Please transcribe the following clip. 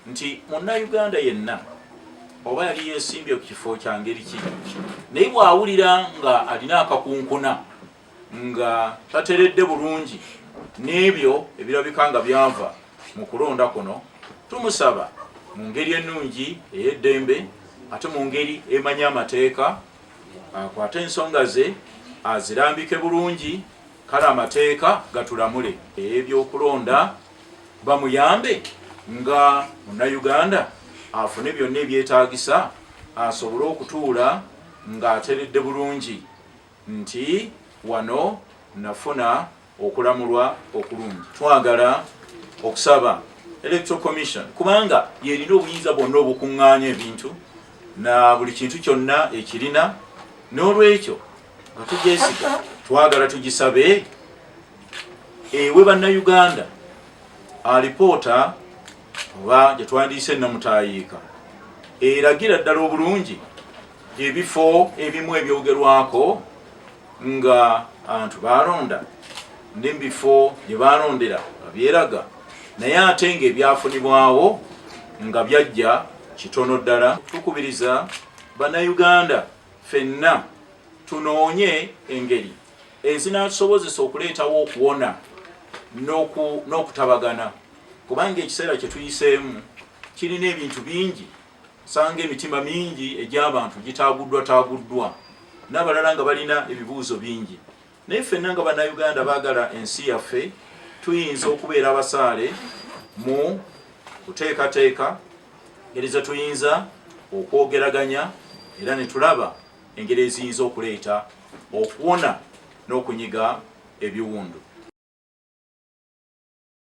nti Munnayuganda yenna oba yali yeesimbye ku kifo kya ngeri ki naye bw'awulira nga alina akakunkuna nga tateredde bulungi n'ebyo ebirabika nga byava mu kulonda kuno, tumusaba mu ngeri ennungi ey'eddembe ate mu ngeri emanyi amateeka akwate ensonga ze azirambike bulungi, kale amateeka gatulamule ebyokulonda bamuyambe nga Munnayuganda afune byonna ebyetaagisa asobole okutuula ng'ateredde bulungi nti wano nafuna okulamulwa okulungi. Twagala okusaba Electoral Commission kubanga yerina obuyinza bwonna obukuŋŋaanya ebintu na buli kintu kyonna ekirina, n'olwekyo nga tugyesiga twagala tugisabe ewe Bannayuganda alipoota oba gye twandiise namutayiika eragira ddala obulungi ebifo ebimu ebyogerwako nga abantu balonda n'ebifo gye balondera byeraga, naye ate ng'ebyafunibwawo nga byajja kitono ddala. Tukubiriza Bannayuganda ffenna tunoonye engeri ezinatusobozesa okuleetawo okuwona n'okutabagana, kubanga ekiseera kye tuyiseemu kirina ebintu bingi, sanga emitima mingi egy'abantu gitaaguddwa n'abalala nga balina ebibuuzo bingi, naye ffenna nga Bannayuganda baagala ensi yaffe tuyinza okubeera abasaale mu kuteekateeka engeri ze tuyinza okwogeraganya era ne tulaba engeri eziyinza okuleeta okuwona n'okunyiga ebiwundu.